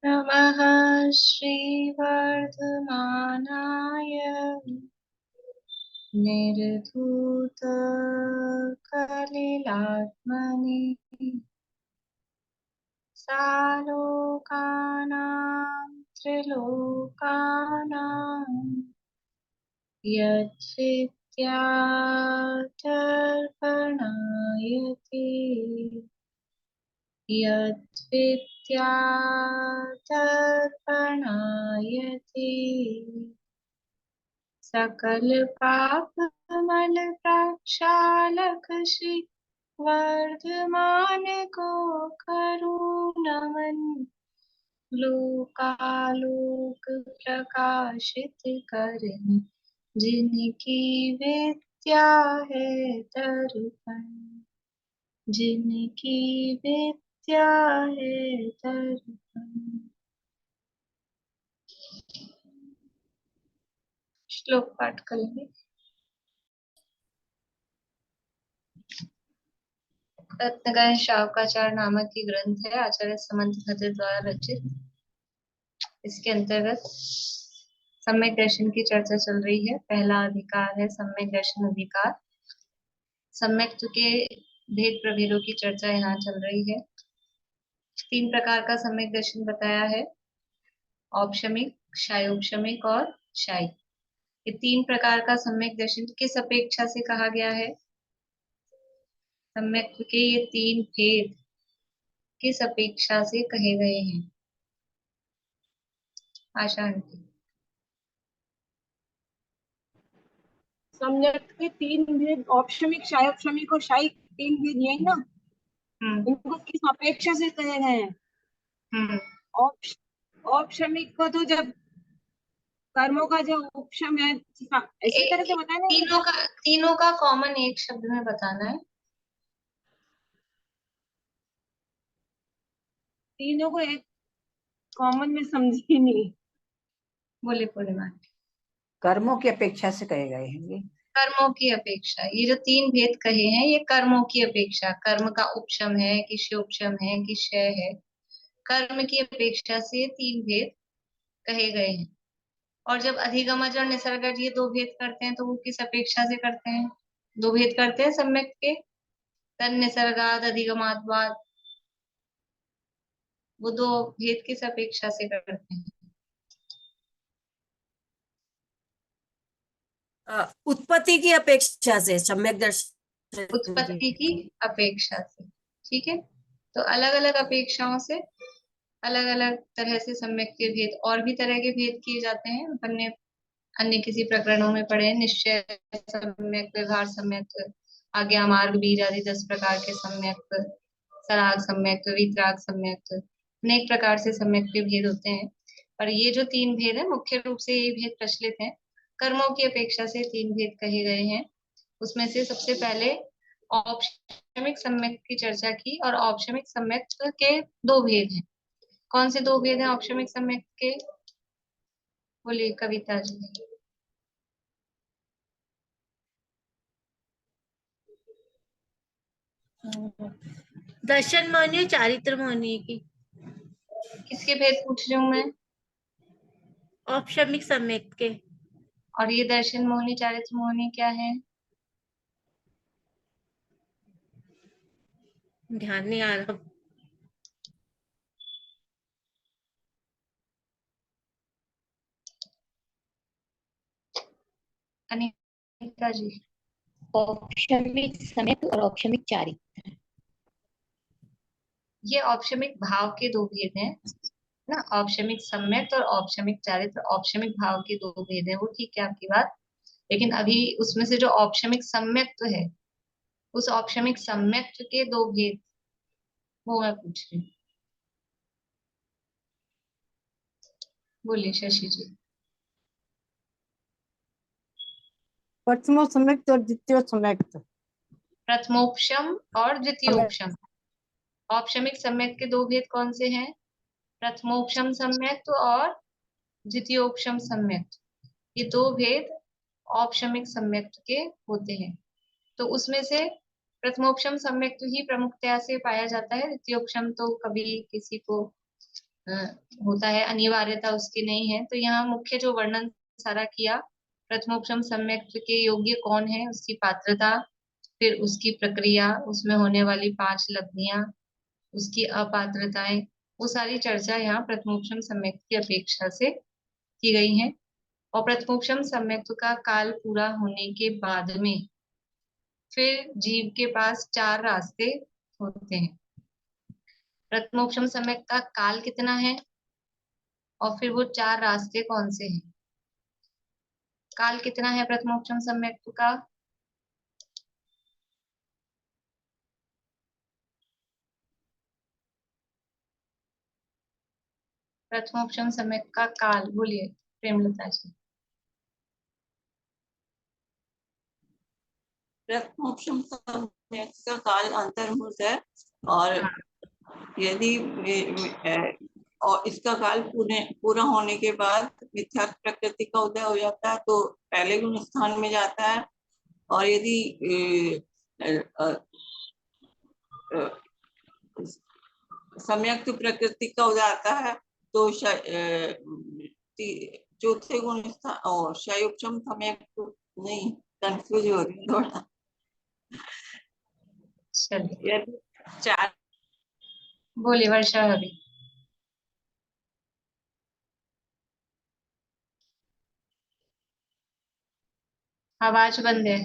नमः श्रीवर्धमानाय निर्धूतकलिलात्मने सालोकानां त्रिलोकानां यद्विद्यादर्पणायते यद्विद्यादर्पणायते सकल पापमल प्रक्षालक श्री वर्धमान को करुण नमन लोकालोक प्रकाशित करने जिनकी विद्या है दर्पण जिनकी विद्या है दर्पण। श्लोक पाठ करेंगे। रत्नगण शावकाचार्य नामक की ग्रंथ है, आचार्य समंत भद्र द्वारा रचित। इसके अंतर्गत सम्यक दर्शन की चर्चा चल रही है। पहला अधिकार है सम्यक दर्शन अधिकार। सम्यक के भेद प्रभेदों की चर्चा यहाँ चल रही है। 3 प्रकार का सम्यक दर्शन बताया है, औपशमिक, क्षायोपशमिक और क्षायी। ये 3 प्रकार का सम्यक दर्शन किस अपेक्षा से कहा गया है? सम्यक के ये 3 भेद किस अपेक्षा से कहे गए हैं? आशा आंटी। सम्यक के 3 भेद औपशमिक, क्षायोपशमिक और क्षायी 3 भेद ये ना, इनको किस अपेक्षा से कहे गए हैं? औपशमिक को तो जब कर्मों का जो उपशम है, इसी तरह से बताना है। तीनों का कॉमन एक शब्द में बताना है। तीनों को एक कॉमन में समझी नहीं। बोले पूर्णिमा। कर्मों की अपेक्षा से कहे गए हैं। कर्मों की अपेक्षा, ये जो 3 भेद कहे हैं ये कर्मों की अपेक्षा, कर्म का उपशम है कि क्षयोपशम है कि क्षय है, कर्म की अपेक्षा से ये 3 भेद कहे गए हैं। और जब अधिगमज और निसर्गज ये 2 भेद करते हैं तो वो किस अपेक्षा से करते हैं? 2 भेद करते हैं सम्यक के, तन निसर्गाद अधिगमाद्वाद। वो 2 भेद किस अपेक्षा से करते हैं? उत्पत्ति की अपेक्षा से, सम्यक दर्शन उत्पत्ति की अपेक्षा से। ठीक है, तो अलग अलग अपेक्षाओं से अलग अलग तरह से सम्यक के भेद, और भी तरह के भेद किए जाते हैं। अपन ने अन्य किसी प्रकरणों में पढ़े, निश्चय सम्यक, व्यवहार सम्यक, आज्ञा मार्ग बीज आदि 10 प्रकार के सम्यक, सराग सम्यक, वीतराग सम्यक, अनेक प्रकार से सम्यक के भेद होते हैं। पर ये जो 3 भेद है, मुख्य रूप से ये भेद प्रचलित हैं। कर्मों की अपेक्षा से 3 भेद कहे गए हैं। उसमें से सबसे पहले औपशमिक सम्यक की चर्चा की, और औपशमिक सम्यक के 2 भेद हैं। कौन से 2 भेद हैं औपशमिक सम्यक के? बोलिए कविता जी। दर्शन मौनी, चारित्र मौनी की। किसके भेद पूछ रही हूँ मैं? औपशमिक सम्यक के। और ये दर्शन मोहनी चारित्र मोहनी क्या है? ध्यान नहीं आ रहा। अनिता जी। औपशमिक सम्यक और औपशमिक चारित्र। ये औपशमिक भाव के 2 भेद हैं ना, औपशमिक सम्यक और औपशमिक चारित्र। औपशमिक भाव के 2 भेद हैं, वो ठीक है आपकी बात। लेकिन अभी उसमें से जो औपशमिक सम्यक्त है, उस औपशमिक सम्यक्त के 2 भेद, वो मैं पूछ रही हूँ। बोलिए शशि जी। प्रथमो सम्यक्त और द्वितीय सम्यक्त। प्रथमोपशम और द्वितीयोपशम। औपशमिक सम्यक के 2 भेद कौन से हैं? प्रथमोपशम सम्यक्त और द्वितीयोपशम सम्यक्त। ये 2 भेद औपशमिक सम्यक्त के होते हैं। तो उसमें से प्रथमोपशम सम्यक्त ही प्रमुखतया से पाया जाता है। द्वितीयोपशम तो कभी किसी को होता है, अनिवार्यता उसकी नहीं है। तो यहाँ मुख्य जो वर्णन सारा किया, प्रथमोपशम सम्यक के योग्य कौन है, उसकी पात्रता, फिर उसकी प्रक्रिया, उसमें होने वाली 5 लब्धियां, उसकी अपात्रताएं, वो सारी चर्चा यहाँ प्रथमोपशम सम्यक की अपेक्षा से की गई है। और प्रथमोपशम सम्यक्त्व का काल पूरा होने के बाद में फिर जीव के पास 4 रास्ते होते हैं। प्रथमोपशम सम्यक्त्व का काल कितना है और फिर वो 4 रास्ते कौन से हैं। काल कितना है प्रथमोपशम सम्यक्त्व का? प्रथमोपशम सम्यक्त्व का काल बोलिए प्रेमलता जी। प्रथमोपशम सम्यक का काल अंतर्मुख है, और यदि और इसका काल पूरा होने के बाद मिथ्यात्व प्रकृति का उदय हो जाता है तो पहले गुण स्थान में जाता है। और यदि सम्यक प्रकृति का उदय आता है तो चौथे गुण स्थान और शयोपशम सम्यक नहीं, कंफ्यूज हो रही थोड़ा। चलिए यदि 4 बोलिए वर्षा अभी। आवाज बंद है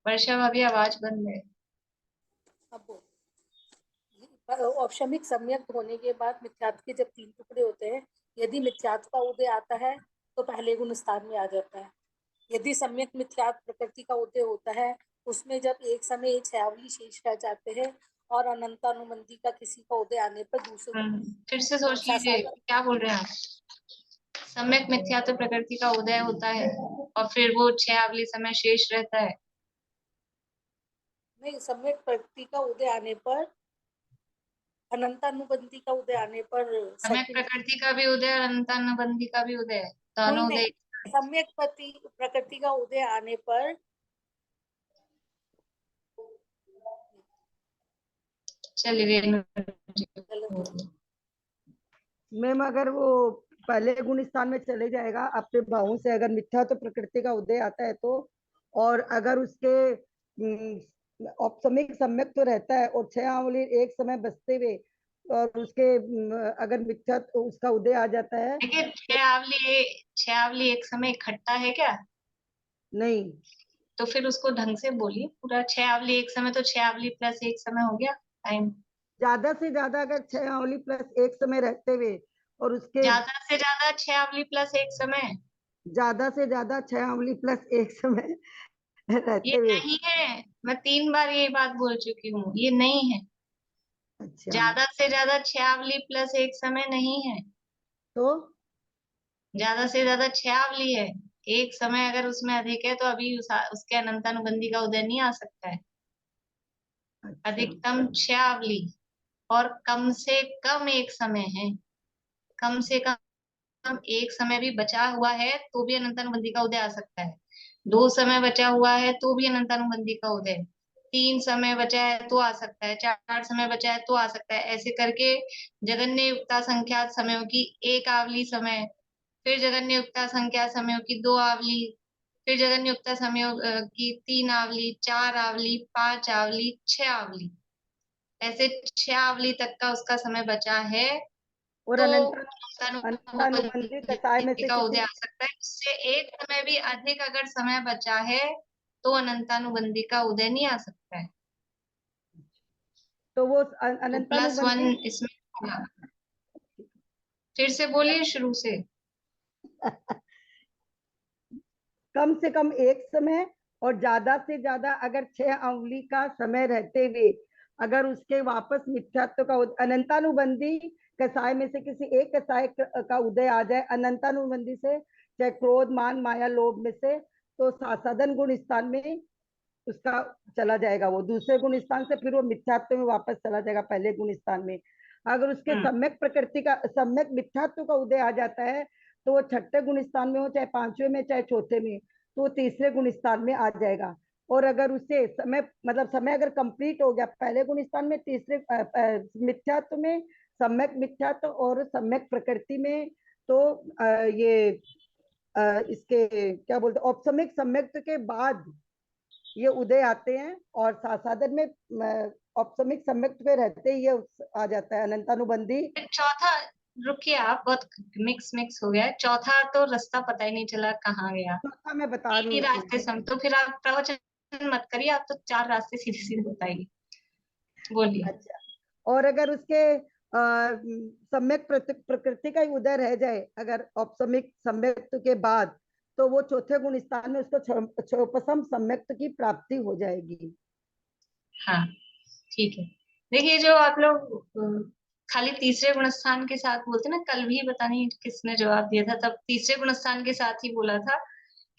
वर्षा भाभी, आवाज बंद है। औपशमिक सम्यक होने के बाद मिथ्यात्व के जब 3 टुकड़े होते हैं, यदि मिथ्यात्व का उदय आता है तो पहले गुण स्थान में आ जाता है। यदि सम्यक मिथ्यात्व प्रकृति का उदय होता है, उसमें जब एक समय 6 अवली शेष रह जाते हैं और अनंतानुबंधी का किसी का उदय आने पर दूसरे फिर से सोच लीजिए क्या बोल रहे हैं आप। सम्यक मिथ्यात्व प्रकृति का उदय होता है और फिर वो 6 अवली समय शेष रहता है। नहीं, सम्यक प्रकृति का उदय आने पर, अनंतानुबंधी का उदय आने पर, सम्यक प्रकृति का भी उदय और अनंतानुबंधी का भी उदय, दोनों उदय। सम्यक प्रकृति का उदय आने पर चलिए मैम, अगर वो पहले गुण स्थान में चले जाएगा अपने भावों से, अगर मिथ्या तो प्रकृति का उदय आता है तो, और अगर उसके औपसमिक सम्यक तो रहता है और 6 अवली एक समय बसते हुए और उसके अगर मिथ्या तो उसका उदय आ जाता है। देखिए 6 अवली एक समय इकट्ठा है क्या? नहीं, तो फिर उसको ढंग से बोलिए। पूरा 6 अवली एक समय तो 6 अवली प्लस एक समय हो गया टाइम। ज्यादा से ज्यादा अगर 6 अवली प्लस एक समय रहते हुए और उसके ज्यादा से ज्यादा 6 अवली प्लस एक समय, ज्यादा से ज्यादा 6 अवली प्लस एक समय रहते ये हुए। नहीं है। मैं 3 बार ये बात बोल चुकी हूँ, ये नहीं है। अच्छा, ज्यादा से ज्यादा 6 अवली प्लस एक समय नहीं है। तो ज्यादा से ज्यादा 6 अवली है। एक समय अगर उसमें अधिक है तो अभी उसके अनंतानुबंधी का उदय नहीं आ सकता है। अच्छा, अधिकतम 6 अवली और कम से कम एक समय है। कम से कम एक समय भी बचा हुआ है तो भी अनंतानुबंधी का उदय आ सकता है। 2 समय बचा हुआ है तो भी अनंतानुबंधी का उदय। 3 समय बचा है तो आ सकता है। 4 समय बचा है तो आ सकता है। ऐसे करके जगन्य युक्ता संख्या समयों की 1 आवली समय, फिर जगन्य युक्ता संख्या समयों की 2 आवली, फिर जगन्य युक्ता समयों की 3 आवली, 4 आवली, 5 आवली, 6 आवली, ऐसे 6 आवली तक का उसका समय बचा है और तो अनंतानुबंधी कसाय में से का किसी उदय आ सकता है। उससे एक समय भी अधिक अगर समय बचा है तो अनंतानुबंधी का उदय नहीं आ सकता है। तो वो तो +1 अनंतानुबंधी इसमें होगा। फिर से बोलिए शुरू से। कम से कम एक समय और ज्यादा से ज्यादा अगर 6 अवली का समय रहते हुए अगर उसके वापस मिथ्यात्व का अनंतानुबंधी कसाय में से किसी एक कसाय का उदय आ जाए अनंतानुबंधी से, चाहे क्रोध मान माया लोभ में से, तो साधन गुण स्थान में उसका चला जाएगा। वो दूसरे गुण स्थान से फिर वो मिथ्यात्व में वापस चला जाएगा पहले गुण स्थान में। अगर उसके सम्यक प्रकृति का सम्यक मिथ्यात्व का उदय आ जाता है तो वो 6ठे गुण स्थान में हो, चाहे 5वें में, चाहे चौथे में, तो वो तीसरे गुण स्थान में आ जाएगा। और अगर उसे समय मतलब समय अगर कंप्लीट हो गया पहले गुण स्थान में, तीसरे मिथ्यात्व में सम्यक मिथ्यात्व और सम्यक प्रकृति में, तो ये इसके क्या बोलते हैं औपसमिक सम्यक्त्व के बाद ये उदय आते हैं, और साधन में औपसमिक सम्यक्त्व पे रहते ही ये आ जाता है अनंतानुबंधी। चौथा, रुकिए आप, बहुत मिक्स हो गया है। चौथा तो रास्ता पता ही नहीं चला कहाँ गया। चौथा मैं बता एक रही ही हूँ। रास्ते तो फिर आप प्रवचन मत करिए, आप तो 4 रास्ते सीधे सीधे बताइए, बोलिए। अच्छा, और अगर उसके सम्यक प्रकृति का ही उदय रह जाए अगर औपसमिक सम्यक्त्व के बाद, तो वो चौथे गुण स्थान में उसको क्षोपसम सम्यक्त्व की प्राप्ति हो जाएगी। हाँ ठीक है। देखिए, जो आप लोग खाली तीसरे गुणस्थान के साथ बोलते ना, कल भी पता नहीं किसने जवाब दिया था, तब तीसरे गुणस्थान के साथ ही बोला था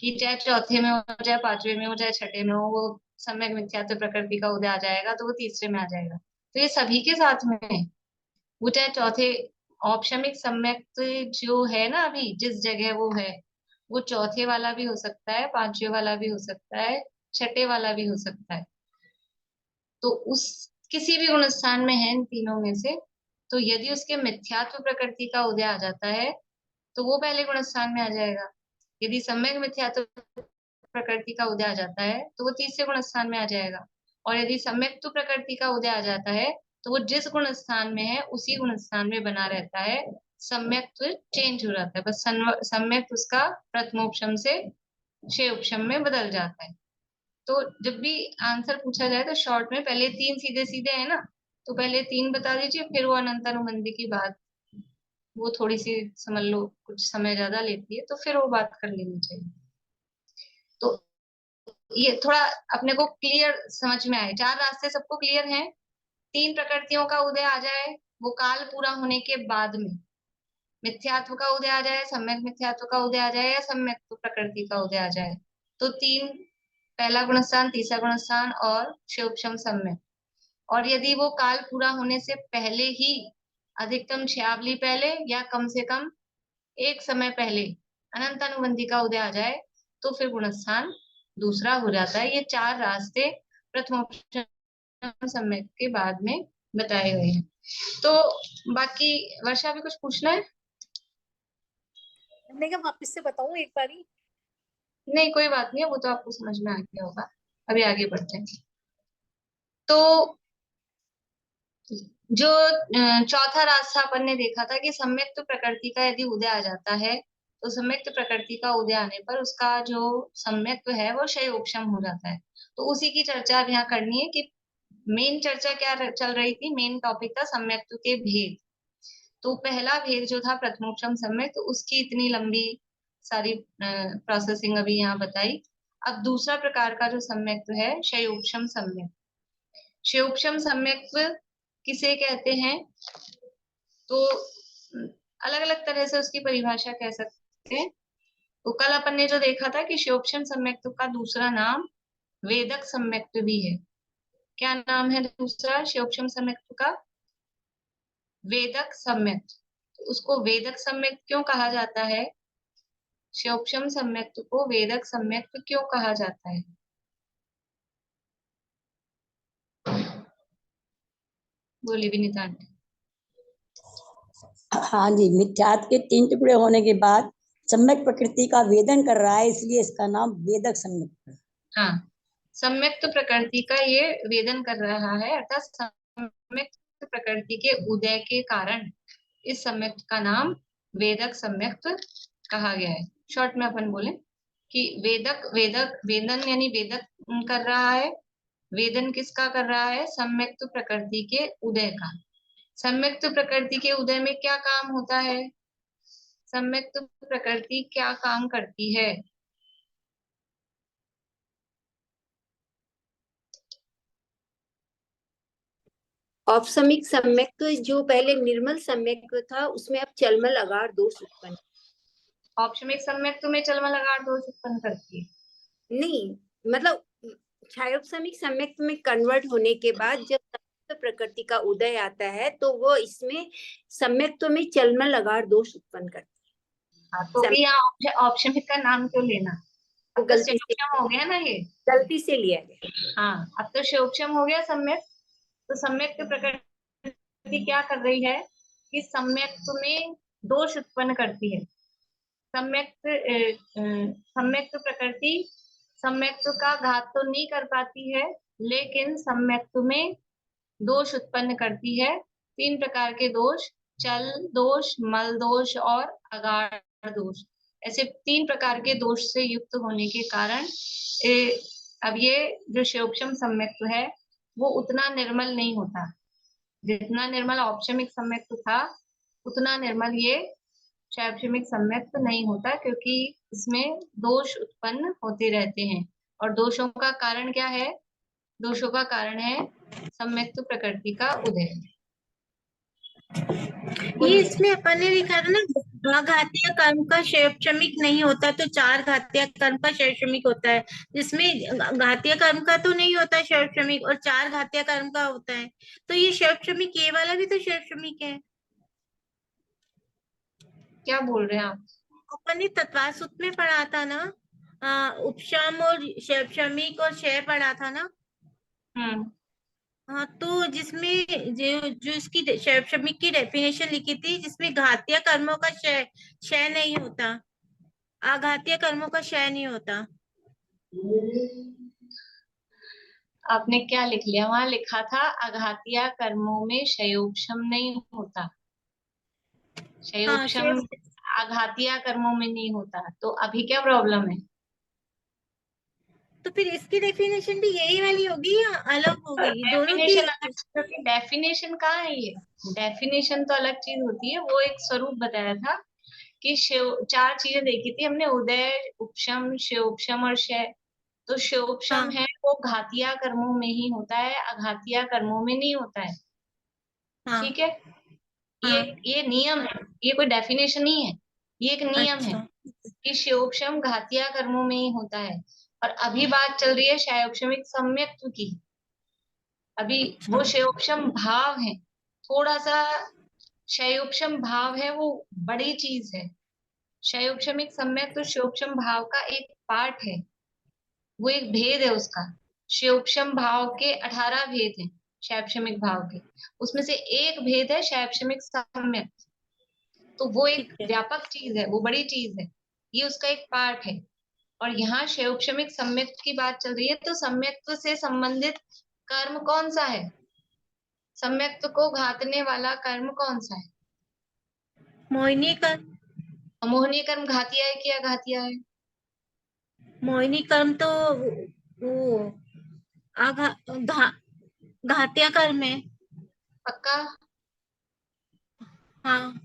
कि चाहे चौथे में हो, चाहे पांचवे में हो, चाहे छठे में हो, वो सम्यक मिथ्यात्व प्रकृति का उदय आ जाएगा, तो वो तीसरे में आ जाएगा। तो ये सभी के साथ में है। वो चाहे चौथे औपशमिक सम्यक जो है ना, अभी जिस जगह वो है, वो चौथे वाला भी हो सकता है, पांचवे वाला भी हो सकता है, छठे वाला भी हो सकता है। तो उस किसी भी गुण स्थान में है इन तीनों में से, तो यदि उसके मिथ्यात्व प्रकृति का उदय आ जाता है तो वो पहले गुण स्थान में आ जाएगा। यदि सम्यक मिथ्यात्व प्रकृति का उदय आ जाता है तो वो तीसरे गुण स्थान में आ जाएगा। और यदि सम्यक्त्व प्रकृति का उदय आ जाता है तो वो जिस गुण स्थान में है उसी गुण स्थान में बना रहता है। सम्यक्त्व चेंज हो जाता है, बस सम्यक उसका प्रथमोपशम से उपशम में बदल जाता है। तो जब भी आंसर पूछा जाए तो शॉर्ट में पहले 3 सीधे सीधे है ना, तो पहले 3 बता दीजिए, फिर वो अनंतानुबंधी की बात, वो थोड़ी सी समझ लो कुछ समय ज्यादा लेती है, तो फिर वो बात कर लेनी चाहिए। तो ये थोड़ा अपने को क्लियर समझ में आए। 4 रास्ते सबको क्लियर हैं। 3 प्रकृतियों का उदय आ जाए वो काल पूरा होने के बाद में, मिथ्यात्व का उदय आ जाए, सम्यक मिथ्यात्व का उदय आ जाए, या सम्यक प्रकृति का उदय आ जाए, तो 3, पहला गुणस्थान, तीसरा गुणस्थान और शिवोपशम सम्यक। और यदि वो काल पूरा होने से पहले ही, अधिकतम 6 पहले या कम से कम एक समय पहले अनंतानुबंधी का उदय आ जाए, तो फिर गुणस्थान दूसरा हो जाता है। ये 4 रास्ते प्रथमोपशम सम्यक के बाद में बताए हुए हैं। तो बाकी वर्षा भी कुछ पूछना है? हमने क्या वापस से बताऊं एक बारी? नहीं, कोई बात नहीं है, वो तो आपको समझ में आ गया होगा। अभी आगे बढ़ते हैं। तो जो चौथा रास्ता अपन ने देखा था कि सम्यक्त प्रकृति का यदि उदय आ जाता है, तो सम्यक्त प्रकृति का उदय आने पर उसका जो सम्यक्त्व है वो क्षयोपशम हो जाता है। तो उसी की चर्चा अब यहाँ करनी है कि मेन चर्चा क्या चल रही थी, मेन टॉपिक था सम्यक्त्व के भेद। तो पहला भेद जो था प्रथमोपशम सम्यक्त, उसकी इतनी लंबी सारी प्रोसेसिंग अभी यहाँ बताई। अब दूसरा प्रकार का जो सम्यक्त्व है क्षयोपशम सम्यक्त। क्षयोपशम सम्यक्त्व किसे कहते हैं, तो अलग अलग तरह से उसकी परिभाषा कह सकते हैं। तो कल अपन ने जो देखा था कि क्षयोपशम सम्यक्त्व का दूसरा नाम वेदक सम्यक्त्व भी है। क्या नाम है दूसरा क्षयोपशम सम्यक्त्व का? वेदक सम्यक्त्व। तो उसको वेदक सम्यक्त्व क्यों कहा जाता है? क्षयोपशम सम्यक्त्व को वेदक सम्यक्त्व क्यों कहा जाता है? बोली विनीता आंटी। हाँ जी, मिथ्यात्व के 3 टुकड़े होने के बाद सम्यक प्रकृति का वेदन कर रहा है, इसलिए इसका नाम वेदक सम्यक। हाँ, सम्यक्त प्रकृति का ये वेदन कर रहा है, अर्थात सम्यक्त प्रकृति के उदय के कारण इस सम्यक्त का नाम वेदक सम्यक्त कहा गया है। शॉर्ट में अपन बोले कि वेदक वेदन यानी वेदक कर रहा है। वेदन किसका कर रहा है? सम्यक्त प्रकृति के उदय का। सम्यक्त प्रकृति के उदय में क्या काम होता है? सम्यक्त प्रकृति क्या काम करती है? औपसमिक सम्यक्त्व जो पहले निर्मल सम्यक्त्व था उसमें अब चलमल अगार दोष उत्पन्न। औपशमिक सम्यक्त्व में चलमल अगार दोष उत्पन्न करती है? नहीं, मतलब क्षयोपसमिक सम्यक्त्व में कन्वर्ट होने के बाद जब प्रकृति का उदय आता है तो वो इसमें सम्यक्त्व में चलमल अगार दोष उत्पन्न करती है। तो भी यहाँ औपशमिक का नाम क्यों लेना? अब तो गलती से शयोक्षम हो गया ना ये। गलती से लिया गया। हाँ, अब तो शयोक्षम हो गया सम्यक। तो सम्यक प्रकृति क्या कर रही है कि सम्यक्त्व में दोष उत्पन्न करती है। सम्यक्त्व प्रकृति सम्यक्त्व का घात तो नहीं कर पाती है, लेकिन सम्यक्त्व में दोष उत्पन्न करती है। 3 प्रकार के दोष, चल दोष, मल दोष और अगाढ़ दोष। ऐसे 3 प्रकार के दोष से युक्त होने के कारण अब ये जो शयोक्षम सम्यक्त्व है वो उतना निर्मल नहीं होता। जितना निर्मल औपशमिक सम्यक्त्व था उतना निर्मल ये शैक्षणिक सम्यक्त्व नहीं होता, क्योंकि इसमें दोष उत्पन्न होते रहते हैं। और दोषों का कारण क्या है? दोषों का कारण है सम्यक्त्व प्रकृति का उदय। ये इसमें अपन ने लिखा था ना, घातीय कर्म का शैक्षणिक नहीं होता तो 4 घातीय कर्म का शैक्षणिक होता है, जिसमें घातीय कर्म का तो नहीं होता शैक्षणिक और 4 घातीय कर्म का होता है। तो ये शैक्षणिक, ये वाला भी तो शैक्षणिक है। क्या बोल रहे हैं आप? अपन ने तत्वासुत में पढ़ा था ना, उपशम और शैक्षणिक और शय पढ़ा था ना। हाँ, तो जिसमें जो इसकी शैक्षणिक की डेफिनेशन लिखी थी, जिसमें घातीय कर्मों का क्षय नहीं होता, आघातीय कर्मों का क्षय नहीं होता। आपने क्या लिख लिया? वहां लिखा था आघातीय कर्मों में शयोक्षम नहीं होता। शयोक्षम आघातीय कर्मों में नहीं होता, तो अभी क्या प्रॉब्लम है? तो फिर इसकी डेफिनेशन भी यही वाली होगी या अलग होगी? दोनों की डेफिनेशन कहाँ है? ये डेफिनेशन तो अलग चीज होती है, वो एक स्वरूप बताया था कि 4 चीजें देखी थी हमने, उदय, उपशम, शयोक्षम और शय। तो शयोक्षम है वो घातीय कर्मों में ही होता है, आघातीय कर्मों में नहीं होता है। ठीक है, ये नियम है, ये कोई डेफिनेशन नहीं है, ये एक नियम है कि शयोक्षम घातीय कर्मों में ही होता है। और अभी बात चल रही है शयोक्षमिक सम्यक्त्व की। अभी वो शयोक्षम भाव है, थोड़ा सा शयोक्षम भाव है, वो बड़ी चीज है। शयोक्षमिक सम्यक्त्व शयोक्षम भाव का एक पार्ट है, वो एक भेद है उसका। शयोक्षम भाव के 18 भेद हैं शैक्षणिक भाव के, उसमें से एक भेद है शैक्षणिक सम्यक्त्व। तो वो एक व्यापक चीज है, वो बड़ी चीज है, ये उसका एक पार्ट है। और यहाँ शैक्षणिक सम्यक्त्व की बात चल रही है, तो सम्यक्त्व से संबंधित कर्म कौन सा है? सम्यक्त्व को घातने वाला कर्म कौन सा है? मोहिनी कर्म। मोहिनी कर्म घातीय है कि अघातीय है? मोहिनी कर्म तो वो घातीय कर्म है। पक्का? हाँ।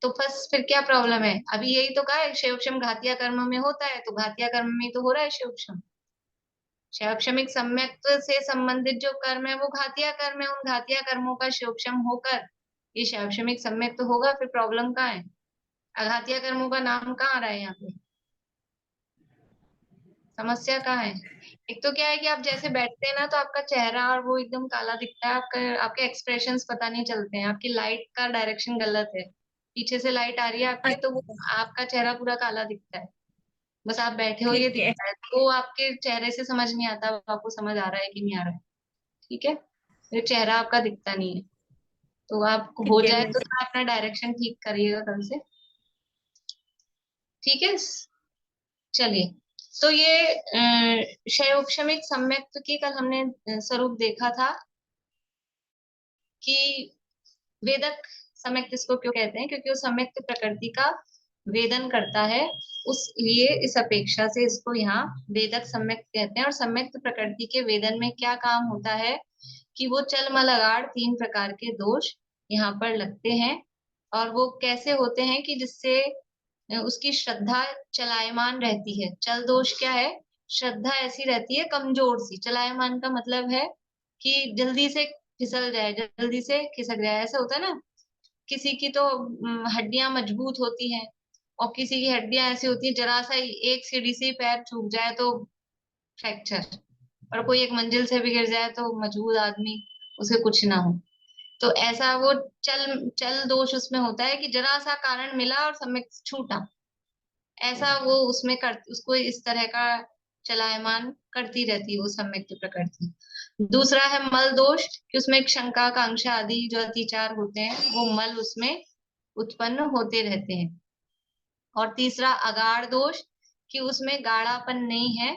तो बस फिर क्या प्रॉब्लम है? अभी यही तो कहा है शैक्षम घातीय कर्म में होता है, तो घातीय कर्म में तो हो रहा है शैक्षम। शैक्षणिक सम्यक्त्व से संबंधित जो कर्म है वो घातीय कर्म है, उन घातीय कर्मों का शैक्षम होकर ये शैक्षणिक सम्यक्त्व होगा। फिर प्रॉब्लम कहाँ है? अघातीय कर्मों का नाम कहाँ आ रहा है यहाँ पे? समस्या कहाँ है? एक तो क्या है कि आप जैसे बैठते हैं ना तो आपका चेहरा और वो एकदम काला दिखता है, आपके एक्सप्रेशंस पता नहीं चलते हैं, आपकी लाइट का डायरेक्शन गलत है, पीछे से लाइट आ रही है आपके, तो वो आपका चेहरा पूरा काला दिखता है। बस आप बैठे हो ये दिखता है, तो आपके चेहरे से समझ नहीं आता आपको समझ आ रहा है कि नहीं आ रहा है। ठीक है, ये चेहरा आपका दिखता नहीं है, तो आपको हो जाए तो अपना डायरेक्शन ठीक करिएगा कल से। ठीक है, चलिए। तो ये शैक्षणिक सम्यक्त्व की कल हमने स्वरूप देखा था कि वेदक सम्यक्त्व इसको क्यों कहते हैं, क्योंकि वो सम्यक्त्व प्रकृति का वेदन करता है, उसलिए इस अपेक्षा से इसको यहाँ वेदक सम्यक्त्व कहते हैं। और सम्यक्त्व प्रकृति के वेदन में क्या काम होता है कि वो चल मल अगाढ़ 3 प्रकार के दोष यहाँ पर लगते हैं। और वो कैसे होते हैं कि जिससे उसकी श्रद्धा चलायमान रहती है। चल दोष क्या है? श्रद्धा ऐसी रहती है कमजोर सी। चलायमान का मतलब है कि जल्दी से फिसल जाए, जल्दी से खिसक जाए, ऐसा होता है ना। किसी की तो हड्डियां मजबूत होती हैं और किसी की हड्डियां ऐसी होती है जरा सा एक सीढ़ी से पैर छूट जाए तो फ्रैक्चर, और कोई एक मंजिल से भी गिर जाए तो मजबूत आदमी, उसे कुछ ना हो। तो ऐसा वो चल दोष उसमें होता है कि जरा सा कारण मिला और सम्यक छूटा, ऐसा वो उसमें कर उसको इस तरह का चलायमान करती रहती है वो सम्यक्त प्रकृति। दूसरा है मल दोष, कि उसमें शंका आकांक्षा आदि जो अतिचार होते हैं वो मल उसमें उत्पन्न होते रहते हैं। और तीसरा अगाढ़ दोष, कि उसमें गाढ़ापन नहीं है,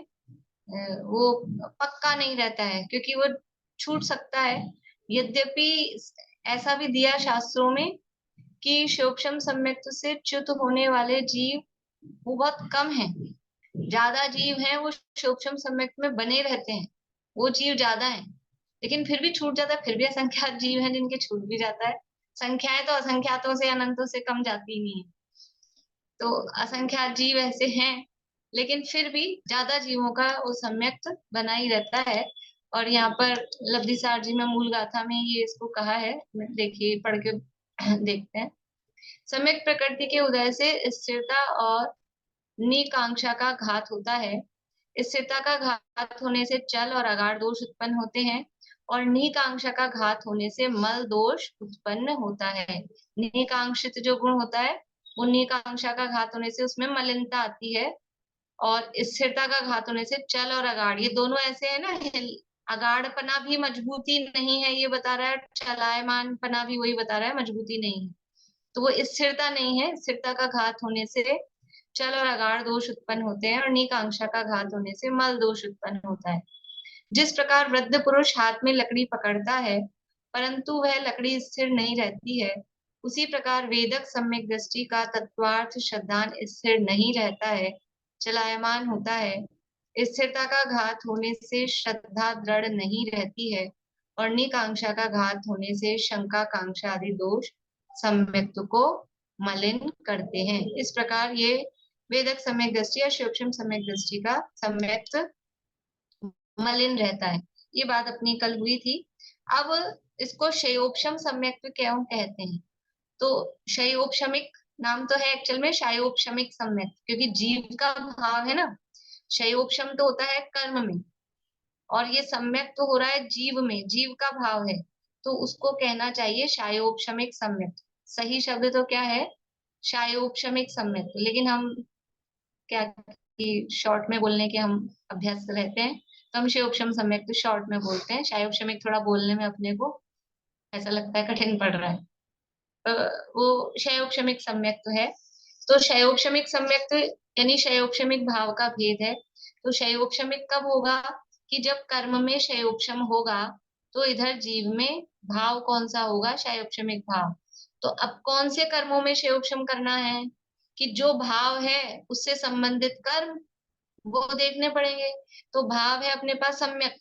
वो पक्का नहीं रहता है, क्योंकि वो छूट सकता है। यद्यपि ऐसा भी दिया शास्त्रों में कि सूक्ष्म सम्यक्त से च्युत होने वाले जीव वो बहुत कम है। ज्यादा जीव हैं वो सूक्ष्म सम्यक्त में बने रहते हैं, वो जीव ज्यादा हैं, लेकिन फिर भी छूट जाता है। फिर भी असंख्यात जीव हैं जिनके छूट भी जाता है। संख्याएं तो असंख्यातों से अनंतों से कम जाती ही नहीं है, तो असंख्यात जीव ऐसे हैं, लेकिन फिर भी ज्यादा जीवों का वो सम्यक्त बना ही रहता है। और यहाँ पर लब्धिसार जी में मूल गाथा में ये इसको कहा है, देखिए पढ़ के देखते हैं। सम्यक प्रकृति के उदय से स्थिरता और निकांक्षा का घात होता है। स्थिरता का घात होने से चल और अगाढ़ दोष उत्पन्न होते हैं, और निकांक्षा का घात होने से मल दोष उत्पन्न होता है। निकांक्षित जो गुण होता है वो निकांक्षा का घात होने से उसमें मलिनता आती है, और स्थिरता का घात होने से चल और अगाढ़, ये दोनों ऐसे है ना, अगाढ़पना भी मजबूती नहीं है ये बता रहा है, चलायमान पना भी वही बता रहा है, मजबूती नहीं है। तो वो स्थिरता नहीं है, स्थिरता का घात होने से चल और अगाढ़ दोष उत्पन्न होते हैं, और निकांक्षा का घात होने से मल दोष उत्पन्न होता है। जिस प्रकार वृद्ध पुरुष हाथ में लकड़ी पकड़ता है परंतु वह लकड़ी स्थिर नहीं रहती है, उसी प्रकार वेदक सम्यक दृष्टि का तत्वार्थ श्रद्धान स्थिर नहीं रहता है, चलायमान होता है। स्थिरता का घात होने से श्रद्धा दृढ़ नहीं रहती है, और निकांक्षा का घात होने से शंका कांक्षा आदि दोष सम्यक्त को मलिन करते हैं। इस प्रकार ये वेदक सम्यक दृष्टि या सूक्ष्म सम्यक दृष्टि का सम्यक्त मलिन रहता है। ये बात अपनी कल हुई थी। अब इसको शयोपशम सम्यक्त क्यों कहते हैं? तो शयोपशमिक नाम तो है एक्चुअल में शयोपशमिक सम्यक्त, क्योंकि जीव का भाव है ना, शयोपशम तो होता है कर्म में, और ये सम्यक्त तो हो रहा है जीव में, जीव का भाव है, तो उसको कहना चाहिए शायोपशमिक सम्यक्त। सही शब्द तो क्या है? शायोपशमिक सम्यक्त। लेकिन हम क्या कि शॉर्ट में बोलने के हम अभ्यास रहते हैं, तो हम शयोपशम सम्यक्त शॉर्ट में बोलते हैं। शायोपशमिक थोड़ा बोलने में अपने को ऐसा लगता है कठिन पड़ रहा है, वो शयोपशमिक सम्यक्त है। तो शयोपशमिक सम्यक्त यानी शयोपशमिक भाव का भेद है। तो शयोपशमिक कब होगा? कि जब कर्म में शयोपशम होगा, तो इधर जीव में भाव कौन सा होगा? शयोपशमिक भाव। तो अब कौन से कर्मों में शयोपशम करना है? कि जो भाव है उससे संबंधित कर्म वो देखने पड़ेंगे। तो भाव है अपने पास सम्यक,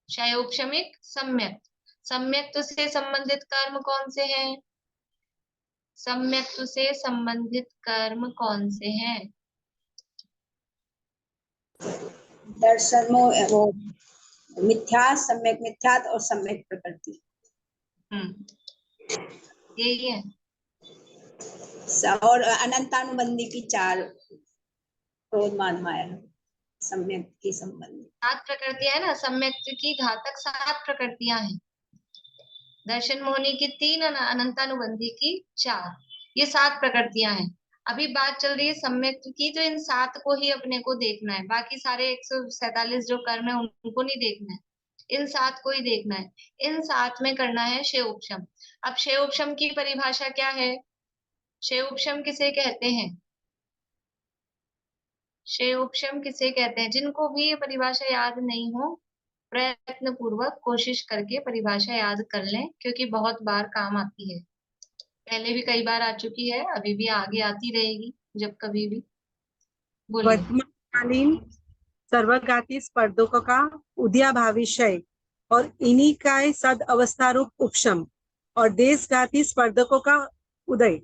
शयोपशमिक सम्यक। सम्यक्त से संबंधित कर्म कौन से हैं? सम्यक्त से संबंधित कर्म कौन से हैं? दर्शन वो मिथ्या, सम्यक मिथ्यात और सम्यक प्रकृति। यही है। और अनंतानुबंधी की 4 क्रोध मान माया सम्यक की संबंधी 7 प्रकृतियां है ना, सम्यक्त की घातक 7 प्रकृतियां हैं। दर्शन मोहनी की 3, अनंतानुबंधी की 4, ये 7 प्रकृतियां हैं। अभी बात चल रही है सम्यक्त की, तो इन 7 को ही अपने को देखना है, बाकी सारे 147 जो कर्म है उनको नहीं देखना है, इन 7 को ही देखना है। इन 7 में करना है शयोपशम। अब शयोपशम की परिभाषा क्या है? शयोपशम किसे कहते हैं? शयोपशम किसे कहते हैं? जिनको भी ये परिभाषा याद नहीं हो, प्रयत्न पूर्वक कोशिश करके परिभाषा याद कर लें, क्योंकि बहुत बार काम आती है। पहले भी कई बार आ चुकी है, अभी भी आगे आती रहेगी जब कभी भी। बोलिए। वर्तमानकालीन सर्वघाती स्पर्धकों का उदयाभावी क्षय और इन्हीं का सद अवस्थारूप उपशम और देशघाती स्पर्धकों का उदय,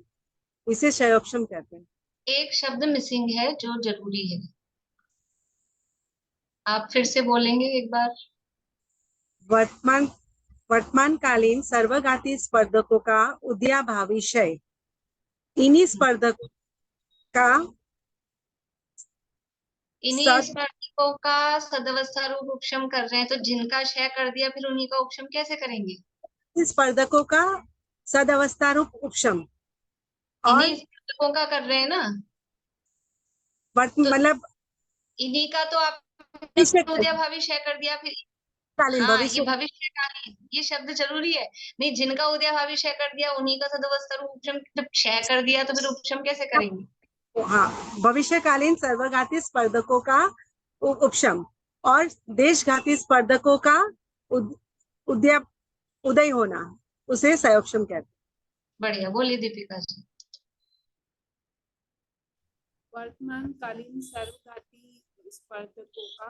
इसे क्षयोपशम कहते हैं। एक शब्द मिसिंग है जो जरूरी है, आप फिर से बोलेंगे एक बार? वर्तमानकालीन सर्वघाती स्पर्धकों का उदयाभावी क्षय, इन्हीं स्पर्धकों का इन्हीं स्पर्धकों का सदवस्था रूप उपशम कर रहे हैं, तो जिनका क्षय कर दिया फिर उन्हीं का उपशम कैसे करेंगे? स्पर्धकों का सदवस्था रूप उपशम और इन्हीं स्पर्धकों का कर रहे हैं ना। मतलब इन्हीं का तो आप भविष्यकालीन उद्या भावी क्षय कर दिया, फिर हाँ ये भविष्य भविष्यकालीन, ये शब्द जरूरी है। नहीं, जिनका उद्या भावी क्षय कर दिया उन्हीं का सदवस्था रूप उपशम, जब क्षय कर दिया तो फिर उपशम कैसे करेंगे? हाँ, भविष्यकालीन सर्वघाती स्पर्धकों का उपशम और देशघाती स्पर्धकों का उदय उदय होना, उसे संयोगक्षम कहते हैं। बढ़िया, बोलिए दीपिका जी। वर्तमानकालीन सर्वघाती स्पर्धकों का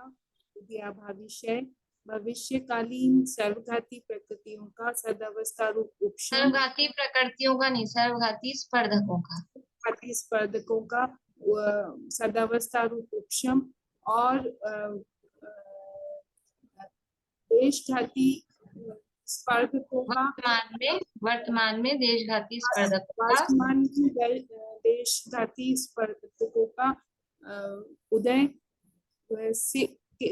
उदयाभावी क्षय, भविष्यकालीन सर्वघाती प्रकृतियों का सदावस्था रूप उपशम, सर्वघाती प्रकृतियों का नहीं, सर्वघाती स्पर्धकों का, घाती स्पर्धकों का सदावस्था रूप उपशम और देशघाती स्पर्धकों का वर्तमान में देशघाती स्पर्धकों का, वर्तमान की देशघाती स्पर्धकों का उदय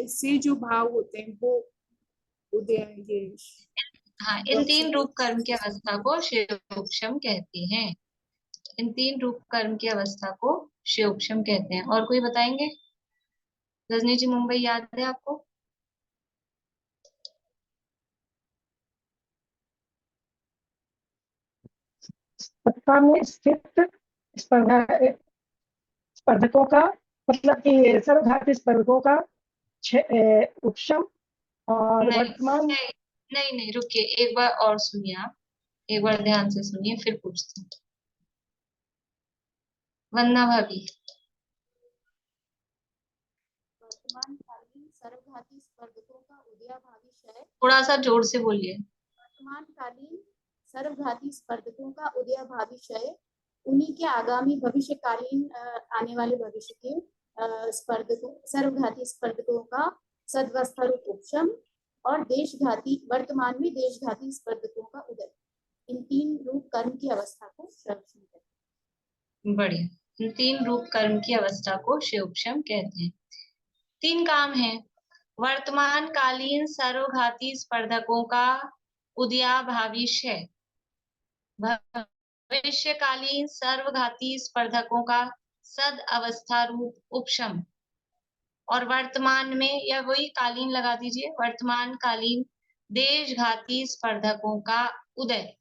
से जो भाव होते हैं वो उदय, ये हाँ, इन तीन रूप कर्म की अवस्था को क्षयोपशम कहते हैं। इन तीन रूप कर्म की अवस्था को क्षयोपशम कहते हैं। और कोई बताएंगे? रजनी जी, मुंबई याद है आपको? सत्ता में स्थित स्पर्धकों का, मतलब कि सर्वघाती स्पर्धकों का उपशम और वर्तमान। नहीं रुकिए, एक बार और सुनिए, आप एक बार ध्यान से सुनिए, फिर पूछते हैं। वंदना भाभी, वर्तमानकालीन सर्वघाती स्पर्धकों का उदयाभावी क्षय, थोड़ा सा जोर से बोलिए। वर्तमानकालीन सर्वघाती स्पर्धकों का उदयाभावी क्षय, उन्हीं के आगामी भविष्यकालीन आने वाले भविष्य के स्पर्धकों, सर्वघाती स्पर्धकों का सदवस्था रूप उपशम और देशघाती, वर्तमान में देशघाती स्पर्धकों का उदय, इन तीन रूप कर्म की अवस्था को क्षयोपशम कहते हैं। बढ़िया, इन तीन रूप कर्म की अवस्था को क्षयोपशम कहते हैं। तीन काम है, वर्तमान कालीन सर्वघाती स्पर्धकों का उदयाभावी क्षय, भविष्यकालीन सर्वघाती स्पर्धकों का सद अवस्था रूप उपशम, और वर्तमान में, या वही कालीन लगा दीजिए, वर्तमान कालीन देशघाती स्पर्धकों का उदय।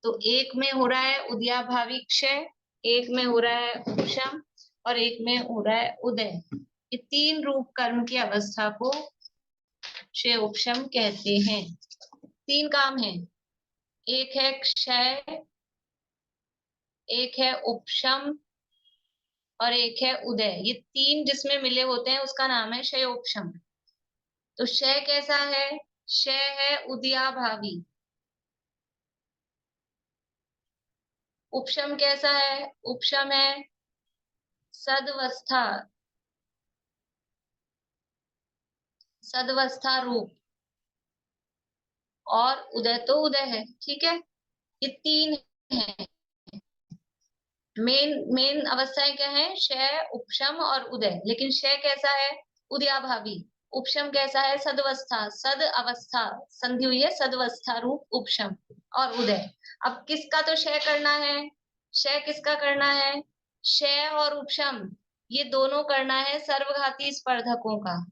तो एक में हो रहा है उदयाभावी क्षय, एक में हो रहा है उपशम और एक में हो रहा है उदय। ये तीन रूप कर्म की अवस्था को क्षय उपशम कहते हैं। तीन काम है, एक है क्षय, एक है उपशम और एक है उदय। ये तीन जिसमें मिले होते हैं उसका नाम है क्षयोपशम। तो क्षय कैसा है? क्षय है उदयाभावी। उपशम कैसा है? उपशम है सदवस्था, सदवस्था रूप, और उदय तो उदय है। ठीक है, ये तीन है। मेन अवस्थाएं क्या है? क्षय, उपशम और उदय। लेकिन क्षय कैसा है? उदयाभावी। उपशम कैसा है? सदवस्था, सद अवस्था, संधि हुई है, सदवस्था रूप उपशम और उदय। अब किसका तो क्षय करना है? क्षय किसका करना है? क्षय और उपशम ये दोनों करना है सर्वघाती स्पर्धकों का।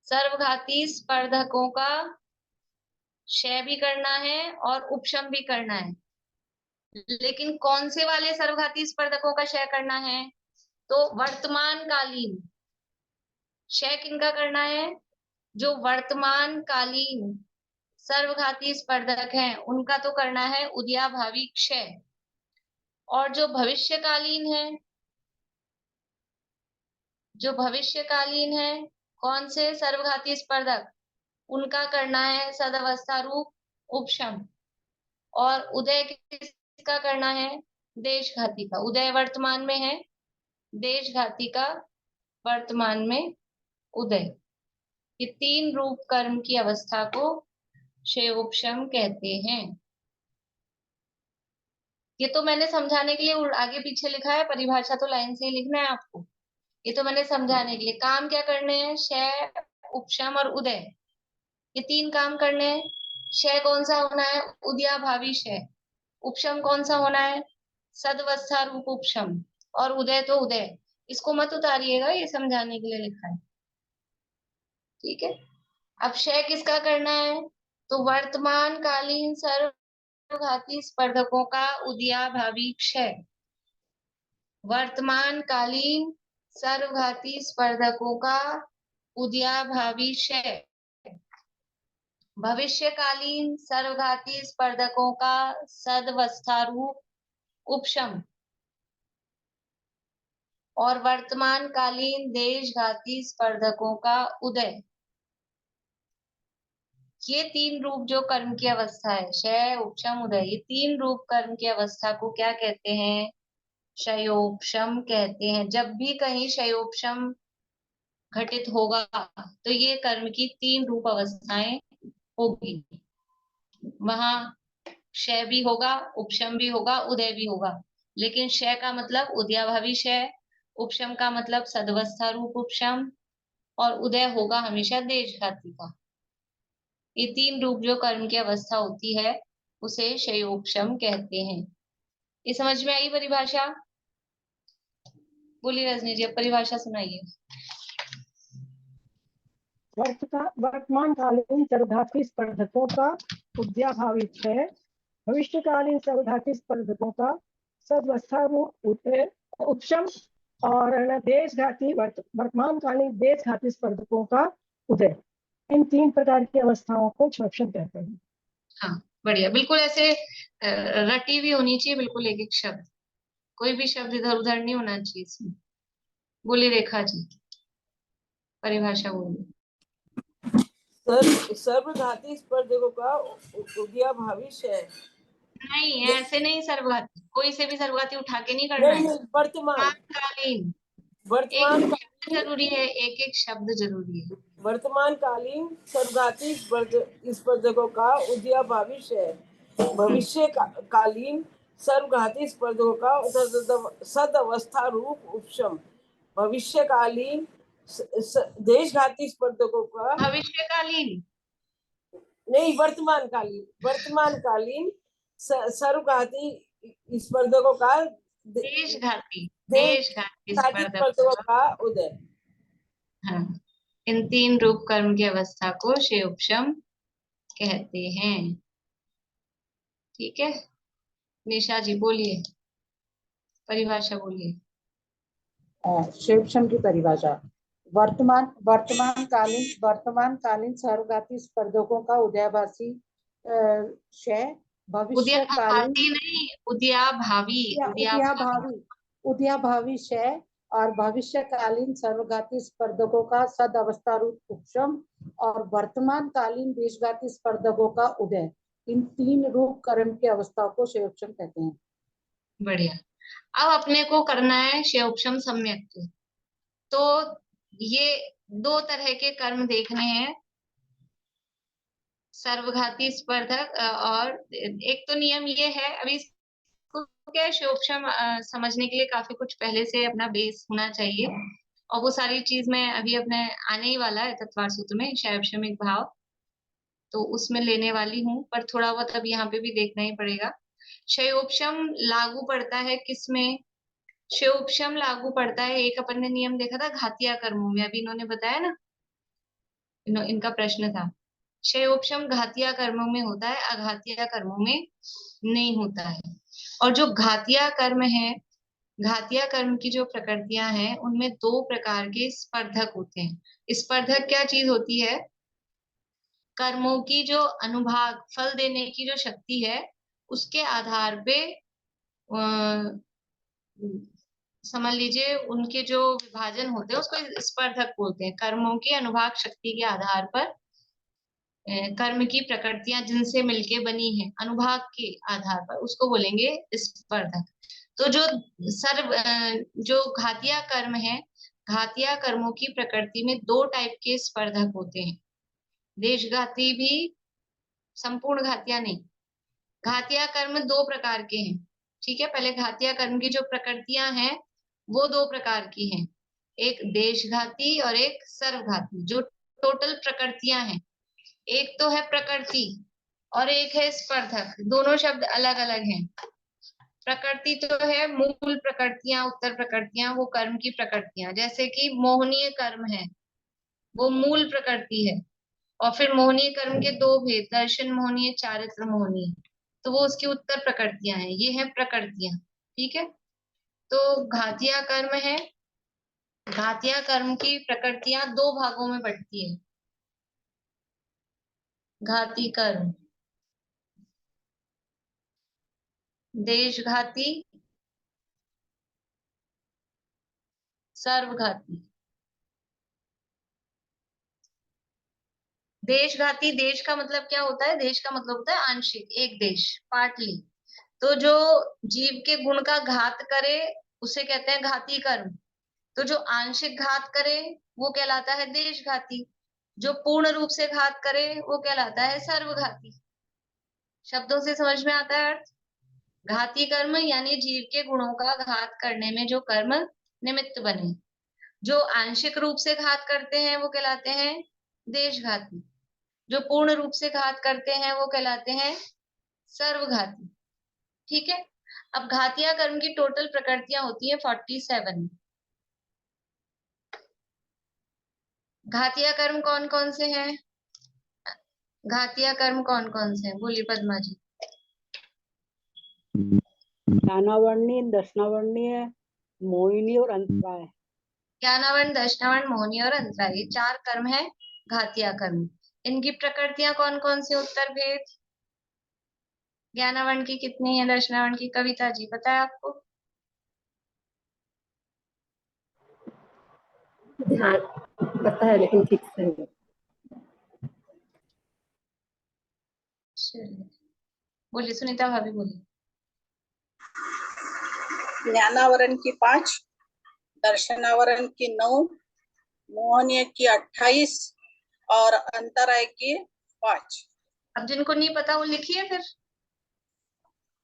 सर्वघाती स्पर्धकों का क्षय भी करना है और उपशम भी करना है। लेकिन कौन से वाले सर्वघाती स्पर्धकों का क्षय करना है? तो वर्तमान कालीन। क्षय किनका करना है? जो वर्तमान कालीन सर्वघाती स्पर्धक हैं उनका तो करना है उदयाभावी क्षय। और जो भविष्यकालीन है, जो भविष्यकालीन है, कौन से सर्वघाती स्पर्धक, उनका करना है सदवस्था रूप उपशम। और उदय किसका करना है? देशघाती का। उदय वर्तमान में है, देशघाती का वर्तमान में उदय। ये तीन रूप कर्म की अवस्था को क्षयोपशम कहते हैं। ये तो मैंने समझाने के लिए आगे पीछे लिखा है, परिभाषा तो लाइन से ही लिखना है आपको। ये तो मैंने समझाने के लिए। काम क्या करने हैं? क्षय, उपशम और उदय, ये तीन काम करने हैं। क्षय कौन सा होना है? उदयाभावी क्षय। उपशम कौन सा होना है? सदवस्था रूप उपशम। और उदय तो उदय, इसको मत उतारिएगा, ये समझाने के लिए लिखा है। ठीक है, अब क्षय किसका करना है? तो वर्तमान कालीन सर्वघाती स्पर्धकों का उदयाभावी क्षय। वर्तमान कालीन सर्वघाती स्पर्धकों का उदयाभावी क्षय। भविष्यकालीन सर्वघाती स्पर्धकों का सदवस्थारूप उपशम और वर्तमान कालीन देशघाती स्पर्धकों का उदय। ये तीन रूप जो कर्म की अवस्था है, क्षय, उपशम, उदय, ये तीन रूप कर्म की अवस्था को क्या कहते हैं? क्षयोपशम कहते हैं। जब भी कहीं क्षयोपशम घटित होगा तो ये कर्म की तीन रूप अवस्थाएं होगी। वहां क्षय भी होगा, उपशम भी होगा, उदय भी होगा। लेकिन क्षय का मतलब उदयाभावी क्षय, उपशम का मतलब सदवस्था रूप उपशम, और उदय होगा हमेशा देशघाती का। ये तीन रूप जो कर्म की अवस्था होती है उसे क्षयोपशम कहते हैं। ये समझ में आई परिभाषा? बोलिए रजनी जी, अब परिभाषा सुनाइए। वर्तमान कालीन सर्वघाती स्पर्धकों का उदयाभावी क्षय, भविष्यकालीन सर्वघाती स्पर्धकों का सदवस्था रूप उपशम और देशघाती वर्तमान कालीन देशघाती स्पर्धकों का उदय। इन तीन प्रकार की अवस्थाओं को क्षयोपशम कहते हैं। हाँ, बढ़िया, बिल्कुल ऐसे रटी हुई होनी चाहिए, बिल्कुल एक एक शब्द, कोई भी शब्द इधर उधर नहीं होना चाहिए इसमें। बोलिए रेखा जी, परिभाषा बोलिए। सर्वघाती स्पर्धकों का उदयाभावी क्षय। नहीं, ऐसे नहीं सर्वघाती, कोई से भी सर्वघाती उठा के नहीं करना है। वर्तमानकालीन, एक शब्द जरूरी है, एक एक शब्द जरूरी है। वर्तमान कालीन सर्वघाती स्पर्धकों का उदयाभावी क्षय, भविष्य कालीन सर्वघाती स्पर्धकों का सदवस्था रूप उपशम, भविष्यकालीन देशघाती स्पर्धकों का भविष्यकालीन नहीं, वर्तमानकालीन सर्वघाती स्पर्धकों का देशघाती स्पर्धकों का उदय। हाँ, इन तीन रूप कर्म की अवस्था को क्षयोपशम कहते हैं। ठीक है, निशा जी बोलिए, परिभाषा बोलिए। क्षयोपशम की परिभाषा, वर्तमान कालीन सर्वघाती स्पर्धकों का उदयाभासी क्षय, भविष्यकालीन नहीं, उदयाभावी क्षय और भविष्यकालीन सर्वघाती स्पर्धकों का सदवस्था रूप उपशम और वर्तमान कालीन देशघाती स्पर्धकों का उदय। इन तीन रूप कर्म की अवस्थाओं को क्षयोपशम कहते हैं। बढ़िया, अब अपने को करना है क्षयोपशम सम्यक। तो ये दो तरह के कर्म देखने हैं, सर्वघाती स्पर्धक, और एक तो नियम ये है, अभी इसको क्या है, क्षयोपशम समझने के लिए काफी कुछ पहले से अपना बेस होना चाहिए, और वो सारी चीज में अभी अपने आने ही वाला है तत्वार सूत्र में, क्षयोपशमिक भाव, तो उसमें लेने वाली हूँ, पर थोड़ा बहुत अब यहाँ पे भी देखना ही पड़ेगा। क्षयोपशम लागू पड़ता है किसमें? क्षयोपशम लागू पड़ता है, एक अपन ने नियम देखा था घातिया कर्मों में, अभी इन्होंने बताया ना, इनका प्रश्न था। क्षयोपशम घातिया कर्मों में होता है, अघातिया कर्मों में नहीं होता है। और जो घातिया कर्म है, घातिया कर्म की जो प्रकृतियां हैं, उनमें दो प्रकार के स्पर्धक होते हैं। स्पर्धक क्या चीज होती है? कर्मों की जो अनुभाग, फल देने की जो शक्ति है, उसके आधार पे समझ लीजिए उनके जो विभाजन होते हैं उसको स्पर्धक बोलते हैं। कर्मों की अनुभाग शक्ति के आधार पर कर्म की प्रकृतियां जिनसे मिलके बनी है, अनुभाग के आधार पर, उसको बोलेंगे स्पर्धक। तो जो घातिया कर्म है, घातिया कर्मों की प्रकृति में दो टाइप के स्पर्धक होते हैं। देशघाती भी, संपूर्ण घातिया नहीं, घातिया कर्म दो प्रकार के हैं। ठीक है, पहले घातिया कर्म की जो प्रकृतियां हैं वो दो प्रकार की हैं, एक देशघाती और एक सर्वघाती। जो टोटल प्रकृतियां हैं, एक तो है प्रकृति और एक है स्पर्धक, दोनों शब्द अलग अलग हैं। प्रकृति तो है मूल प्रकृतियां, उत्तर प्रकृतियां, वो कर्म की प्रकृतियां, जैसे कि मोहनीय कर्म है, वो मूल प्रकृति है। और फिर मोहनीय कर्म के दो भेद, दर्शन मोहनीय, चारित्र मोहनीय, तो वो उसकी उत्तर प्रकृतियां हैं, ये है प्रकृतियां। ठीक है, तो घातिया कर्म है, घातिया कर्म की प्रकृतियां दो भागों में बंटती है। घाती कर्म, देशघाती, सर्वघाती। देशघाती, देश का मतलब क्या होता है? देश का मतलब होता है आंशिक, एक देश, पार्टली। तो जो जीव के गुण का घात करे उसे कहते हैं घाती कर्म। तो जो आंशिक घात करे वो कहलाता है देशघाती। जो पूर्ण रूप से घात करे वो कहलाता है सर्वघाती। शब्दों से समझ में आता है अर्थ? घाती कर्म यानी जीव के गुणों का घात करने में जो कर्म निमित्त बने। जो आंशिक रूप से घात करते हैं वो कहलाते हैं देशघाती। जो पूर्ण रूप से घात करते हैं वो कहलाते हैं सर्वघाती। ठीक है, अब घातिया कर्म की टोटल प्रकृतियां होती है 47। घातिया कर्म कौन कौन से हैं? घातिया कर्म कौन कौन से हैं? बोलिए पद्मा जी। ज्ञानावर्णीय, दर्शनावर्णीय, मोहिनी और अंतराय। ज्ञानावर्ण, दर्शनावर्ण, मोहिनी और अंतराय, ये 4 कर्म है घातिया कर्म। इनकी प्रकृतियां कौन कौन सी? उत्तर भेद। ज्ञानावर्ण की कितनी है? दर्शनावर्ण की? कविता जी पता है आपको? ध्यान पता है लेकिन ठीक से नहीं। बोलिए सुनीता भाभी, बोलिए। ज्ञानावरण की 5, दर्शनावरण की 9, मोहनीय की 28 और अंतराय की 5। अब जिनको नहीं पता वो लिखिए, फिर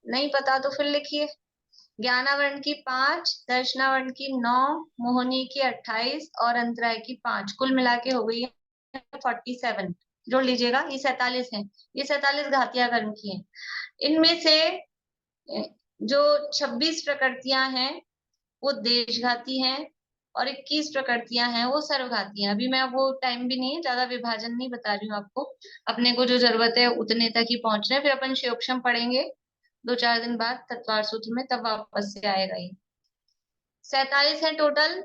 नहीं पता तो फिर लिखिए। ज्ञानावरण की 5, दर्शनावरण की 9, मोहनी की 28 और अंतराय की 5, कुल मिला के हो गई है 47। जोड़ लीजिएगा, ये 47 है। ये 47 घातिया कर्म की हैं। इनमें से जो 26 प्रकृतियां हैं वो देशघाती हैं और 21 प्रकृतियां हैं वो सर्वघाती हैं। अभी मैं वो टाइम भी नहीं है, ज्यादा विभाजन नहीं बता रही हूँ आपको, अपने को जो जरूरत है उतने तक ही पहुंच रहे हैं। फिर अपन शिवक्षम पढ़ेंगे 2-4 दिन बाद तत्वार सूत्र में, तब वापस से आएगा ये। 47 है टोटल।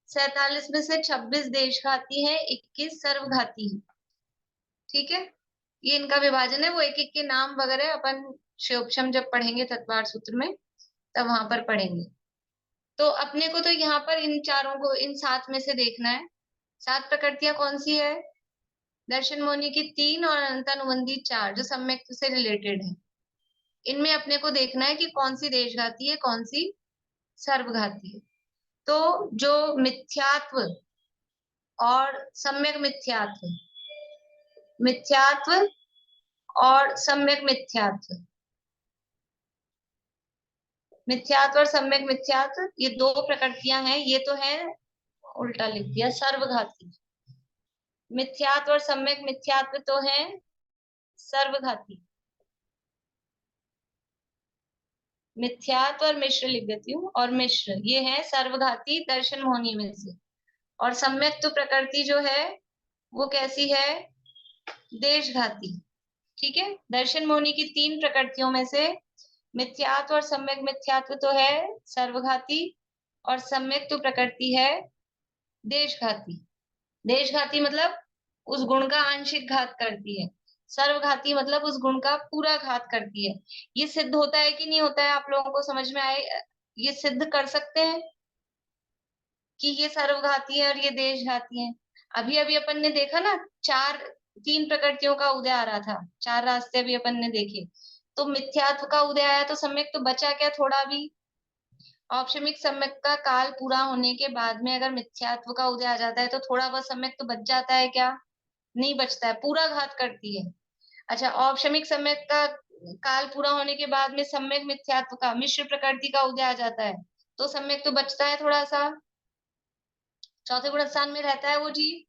47 में से 26 देशघाती है, 21 सर्वघाती है। ठीक है, ये इनका विभाजन है। वो एक एक के नाम वगैरह अपन शिवक्षम जब पढ़ेंगे तत्वार सूत्र में तब वहां पर पढ़ेंगे। तो अपने को तो यहाँ पर इन चारों को, इन 7 में से देखना है 7 प्रकृतियां कौन सी है। दर्शन मोहनी की 3 और अनंतानुबंधी 4 जो सम्यक से रिलेटेड है। इनमें अपने को देखना है कि कौन सी देशघाती है, कौन सी सर्वघाती है। तो जो मिथ्यात्व और सम्यक मिथ्यात्व, मिथ्यात्व और सम्यक मिथ्यात्व, मिथ्यात्व और सम्यक मिथ्यात्व, ये 2 प्रकृतियां हैं। ये तो है, उल्टा लिख दिया, सर्वघाती। मिथ्यात्व और सम्यक मिथ्यात्व तो है सर्वघाती। मिथ्यात्व और मिश्र लिख देती हूँ, और मिश्र ये है सर्वघाती दर्शन मोहनी में से। और सम्यक तो प्रकृति जो है वो कैसी है? देशघाती। ठीक है, दर्शन मोहनी की 3 प्रकृतियों में से मिथ्यात्व और सम्यक मिथ्यात्व तो है सर्वघाती, और सम्यक तो प्रकृति है देशघाती। देशघाती मतलब उस गुण का आंशिक घात करती है, सर्वघाती मतलब उस गुण का पूरा घात करती है। ये सिद्ध होता है कि नहीं होता है? आप लोगों को समझ में आए? ये सिद्ध कर सकते हैं कि ये सर्वघाती है और ये देशघाती है। अभी अभी अपन ने देखा ना, 3 प्रकृतियों का उदय आ रहा था, 4 रास्ते अभी अपन ने देखे। तो मिथ्यात्व का उदय आया तो सम्यक तो बचा क्या? थोड़ा भी। औपशमिक सम्यक का काल पूरा होने के बाद में अगर मिथ्यात्व का उदय आ जाता है तो थोड़ा बहुत सम्यक तो बच जाता है क्या? नहीं बचता है, पूरा घात करती है। अच्छा, औपशमिक सम्यक का काल पूरा होने के बाद में सम्यक मिथ्यात्व का, मिश्र प्रकृति का उदय आ जाता है तो सम्यक तो बचता है थोड़ा सा, चौथे गुण स्थान में रहता है वो जीव।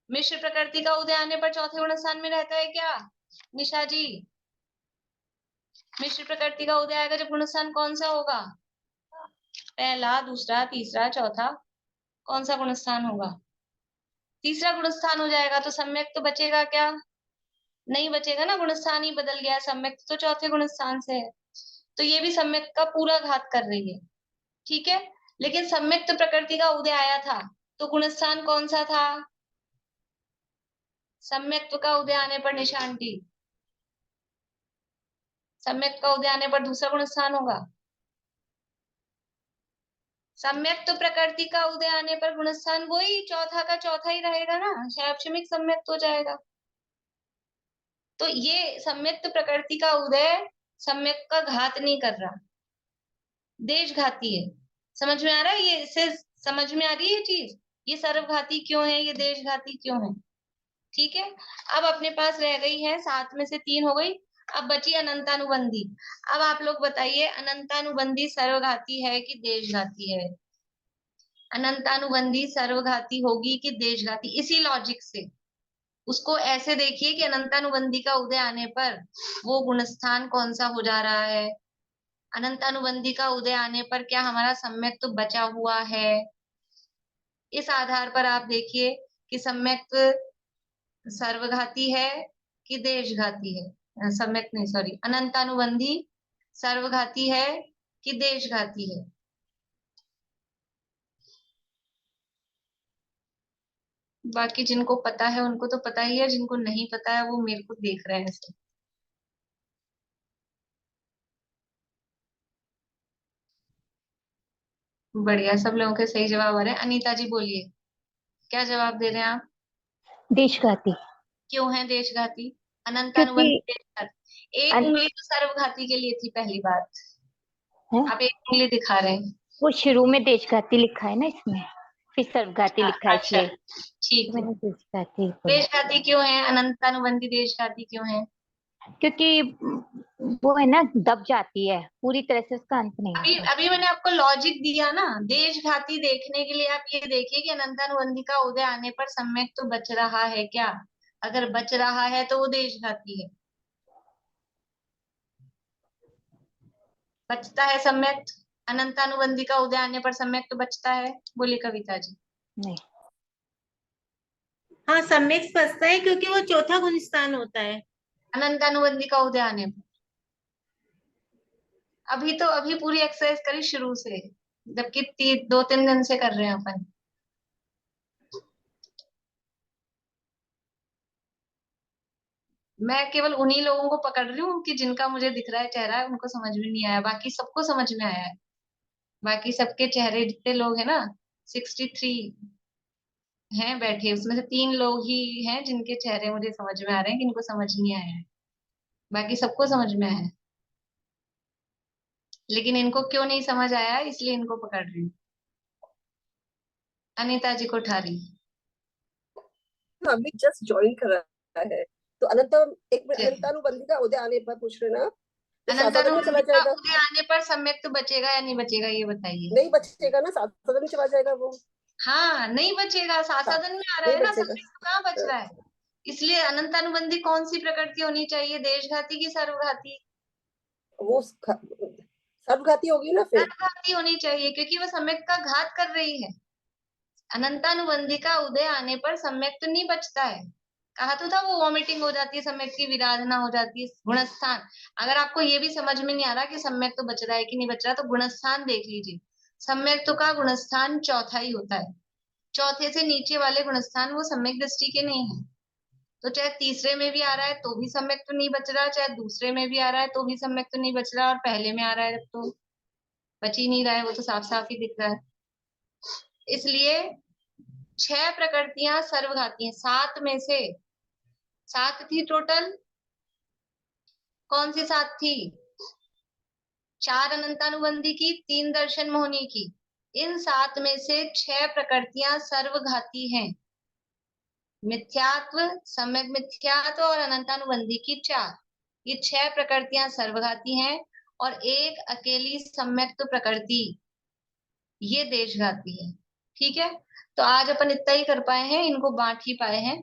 मिश्र प्रकृति का उदय आने पर चौथे गुण स्थान में रहता है क्या निशा जी? मिश्र प्रकृति का उदय आएगा जब गुणस्थान कौन सा होगा? पहला, दूसरा, तीसरा, चौथा, कौन सा गुणस्थान होगा? तीसरा गुणस्थान हो जाएगा। तो सम्यक तो बचेगा क्या? नहीं बचेगा ना, गुणस्थान ही बदल गया। सम्यक तो चौथे गुणस्थान से है, तो ये भी सम्यक का पूरा घात कर रही है। ठीक है, लेकिन सम्यक्त प्रकृति का उदय आया था तो गुणस्थान कौन सा था? सम्यक्त का उदय आने पर निशान टी, सम्यक्त का उदय आने पर दूसरा गुणस्थान होगा। सम्यक्त प्रकृति का उदय आने पर गुणस्थान वही चौथा का चौथा ही रहेगा ना, शैक्षणिक सम्यक्त हो जाएगा। तो ये सम्यक्त प्रकृति का उदय सम्यक्त का घात नहीं कर रहा, देशघाती है। समझ में आ रहा है? ये इससे समझ में आ रही है ये चीज, ये सर्वघाती क्यों है, ये देशघाती क्यों है। ठीक है, अब अपने पास रह गई है 7 में से 3 हो गई, अब बची अनंतानुबंधी। अब आप लोग बताइए, अनंतानुबंधी सर्वघाती है कि देशघाती है? अनंतानुबंधी सर्वघाती होगी कि देशघाती? इसी लॉजिक से उसको ऐसे देखिए कि अनंतानुबंधी का उदय आने पर वो गुणस्थान कौन सा हो जा रहा है। अनंतानुबंधी का उदय आने पर क्या हमारा सम्यक तो बचा हुआ है? इस आधार पर आप देखिए कि सम्यक सर्वघाती है कि देशघाती है। सम्यक नहीं, सॉरी, अनंतानुबंधी सर्वघाती है कि देशघाती है? बाकी जिनको पता है उनको तो पता ही है, जिनको नहीं पता है वो मेरे को देख रहे हैं ऐसे। बढ़िया, सब लोगों के सही जवाब आ रहे हैं। अनीता जी बोलिए, क्या जवाब दे रहे हैं आप? देशघाती। क्यों है देशघाती? अनंतानुबंधी क्योंकि देशघाती। एक उंगली तो सर्वघाती के लिए थी, पहली बात। आप एक उंगली दिखा रहे हैं। वो शुरू में देशघाती लिखा है ना इसमें, फिर सर्वघाती लिखा है अच्छा, इसलिए ठीक है। मैंने देशघाती बोला। देशघाती क्यों है? अनंतानुबंधी देशघाती क्यों है? क्योंकि वो है ना, दब जाती है, पूरी तरह से उसका अंत नहीं अभी होता। अभी मैंने आपको लॉजिक दिया ना। देशघाती देखने के लिए आप ये देखिए कि अनंतानुबंधी का उदय आने पर सम्यक तो बच रहा है क्या? अगर बच रहा है तो वो देशघाती है। बचता है सम्यक? अनंतानुबंधी का उदय आने पर सम्यक तो बचता है? बोलिए कविता जी। नहीं। हाँ, सम्यक बचता है क्योंकि वो चौथा गुणस्थान होता है अनंतानुबंधी का उदय आने पर। अभी पूरी एक्सरसाइज करी शुरू से, जबकि 2-3 दिन से कर रहे हैं अपन। मैं केवल उन्हीं लोगों को पकड़ रही हूँ कि जिनका मुझे दिख रहा है चेहरा है, उनको समझ में नहीं आया। बाकी सबको समझ में आया है। बाकी सबके चेहरे, जितने लोग हैं ना, 63 हैं बैठे, उसमें से 3 लोग ही हैं जिनके चेहरे मुझे समझ में आ रहे हैं कि इनको समझ नहीं आया है। बाकी सबको समझ में आया है, लेकिन इनको क्यों नहीं समझ आया, इसलिए इनको पकड़ रही हूँ। अनीता जी को उठा रही। अभी जस्ट ज्वाइन कर रहा है, तो एक मिनट, अनंतानुबंधी का उदय आने पर पूछ रहे ना, तो साधन में चला अनंतानुबंधी का जाएगा? उदय आने पर सम्यक तो बचेगा या नहीं बचेगा, ये बताइए। नहीं बचेगा ना, साधन में चला जाएगा वो। हाँ, नहीं बचेगा, साधन में आ रहा नहीं है ना, बचेगा। सम्यक तो कहाँ बच रहा है? इसलिए अनंतानुबंधी कौन सी प्रकृति होनी चाहिए, देशघाती की सर्वघाती? वो सर्वघाती होगी ना फिर। सर्वघाती होनी चाहिए, क्योंकि वो सम्यक का घात कर रही है। अनंतानुबंधी का उदय आने पर सम्यक तो नहीं बचता है। कहा तो था वो वॉमिटिंग हो जाती है, सम्यक की विराधना हो जाती है। गुणस्थान, अगर आपको ये भी समझ में नहीं आ रहा कि सम्यक तो बच रहा है कि नहीं बच रहा, तो गुणस्थान देख लीजिए। सम्यक तो का गुणस्थान चौथा ही होता है। चौथे से नीचे वाले गुणस्थान वो सम्यक दृष्टि के नहीं है। तो चाहे तीसरे में भी आ रहा है तो भी सम्यक तो नहीं बच रहा, चाहे दूसरे में भी आ रहा है तो भी सम्यक तो नहीं बच रहा, और पहले में आ रहा है तो बच ही नहीं रहा है। वो तो साफ साफ ही दिख रहा है। इसलिए 6 प्रकृतियां सर्वघाती हैं। 7 में से 7 थी टोटल। कौन सी 7 थी? 4 अनंतानुबंधी की, 3 दर्शन मोहिनी की। इन 7 में से 6 प्रकृतियां सर्वघाती हैं। मिथ्यात्व, सम्यक मिथ्यात्व और अनंतानुबंधी की 4। ये 6 प्रकृतियां सर्वघाती हैं, और एक अकेली सम्यक्त प्रकृति ये देशघाती है। ठीक है, तो आज अपन इतना ही कर पाए हैं, इनको बांट ही पाए हैं।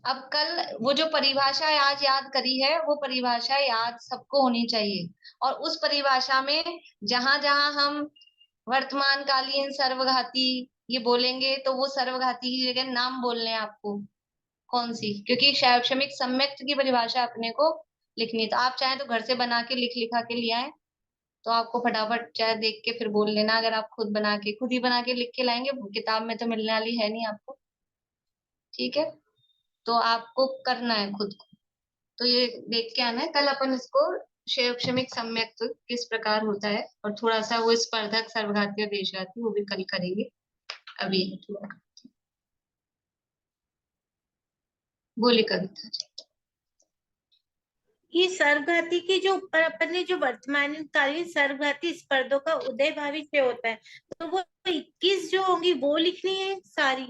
अब कल वो जो परिभाषा आज याद करी है वो परिभाषा याद सबको होनी चाहिए, और उस परिभाषा में जहां जहां हम वर्तमान कालीन सर्वघाती ये बोलेंगे तो वो सर्वघाती की जगह नाम बोलने हैं आपको कौन सी, क्योंकि शैक्षणिक सम्यक्त की परिभाषा अपने को लिखनी है। तो आप चाहें तो घर से बना के लिखा के ले आए, तो आपको फटाफट चाहे देख के फिर बोल लेना। अगर आप खुद ही बना के लिख के लाएंगे, किताब में तो मिलने वाली है नहीं आपको, ठीक है। तो आपको करना है खुद को, तो ये देख के आना है। कल अपन इसको शैक्षणिक सम्यक्त किस प्रकार होता है और थोड़ा सा वो स्पर्धक सर्वघाती और देशघाती वो भी कल करेंगे। अभी थोड़ा बोली कविता। ये सर्वघाती की जो ऊपर अपन ने जो वर्तमान कालीन सर्वघाती स्पर्धों का उदय भविष्य होता है, तो वो 21 जो होंगी वो लिखनी है सारी?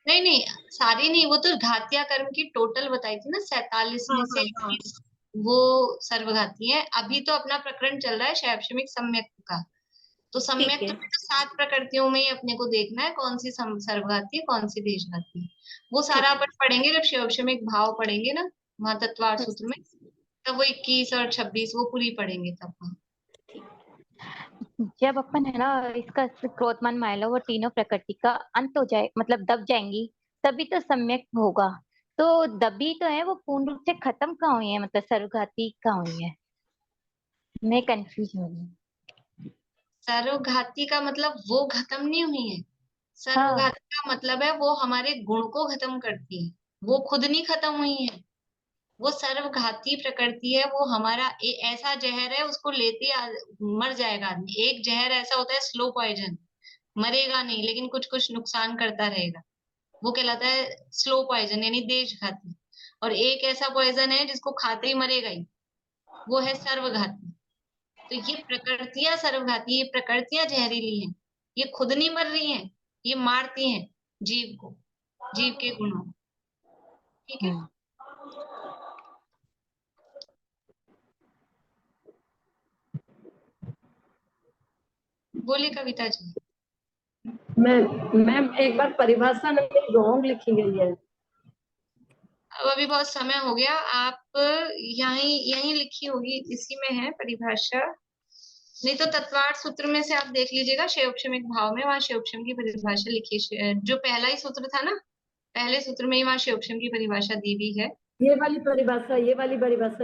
नहीं नहीं, सारी नहीं, वो तो घातिया कर्म की टोटल बताई थी ना, 47 में से 21 वो सर्वघाती है। अभी तो अपना प्रकरण चल रहा है शैक्षणिक सम्यक्त का, तो सम्यक्त में तो 7 प्रकृतियों में ही अपने को देखना है कौन सी सर्वघाती है कौन सी देशघाती है। वो सारा अपन पढ़ेंगे जब शैक्षणिक भाव पढ़ेंगे ना वहां तत्वार्थ सूत्र में, तब वो 21 और 26 वो पूरी पढ़ेंगे तब। जब अपन है ना इसका क्रोधमान माइलो वो तीनों प्रकृति का अंत हो जाए, मतलब दब जाएंगी, तभी तो सम्यक होगा। तो दबी तो है, वो पूर्ण रूप से खत्म कहाँ हुई है, मतलब सर्वघाती कहाँ हुई है? मैं कंफ्यूज हो रही हूँ। सर्वघाती का मतलब वो खत्म नहीं हुई है, सर्वघाती का मतलब है वो हमारे गुण को खत्म करती है, वो खुद नहीं खत्म हुई है। वो सर्वघाती प्रकृति है, वो हमारा ऐसा जहर है उसको लेते मर जाएगा आदमी। एक जहर ऐसा होता है स्लो पॉइजन, मरेगा नहीं लेकिन कुछ कुछ नुकसान करता रहेगा, वो कहलाता है स्लो पॉइजन यानी देशघाती। और एक ऐसा पॉइजन है जिसको खाते ही मरेगा ही, वो है सर्वघाती। तो ये प्रकृतियां सर्वघाती, ये प्रकृतियां जहरीली हैं, ये खुद नहीं मर रही हैं, ये मारती हैं जीव को, जीव के गुणों को, ठीक है। बोलिए कविता जी। मैम एक बार परिभाषा ना मेरी रॉन्ग लिखी गई है। अब अभी बहुत समय हो गया, आप यहीं यहीं लिखी होगी, इसी में है परिभाषा, नहीं तो तत्वार्थ सूत्र में से आप देख लीजिएगा शैक्षणिक भाव में, वहां शैक्षणिक की परिभाषा लिखी, जो पहला ही सूत्र था ना, पहले सूत्र में ही वहां शैक्षणिक की परिभाषा दी हुई है। ये वाली परिभाषा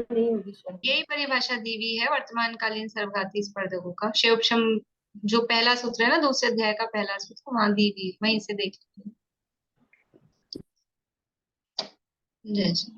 नहीं होगी शायद। यही परिभाषा दी हुई है वर्तमान कालीन सर्वघाती स्पर्धकों का, शैक्षम जो पहला सूत्र है ना, दूसरे अध्याय का पहला सूत्र वहां दी हुई है, वहीं से देख लीजिए। जय जी।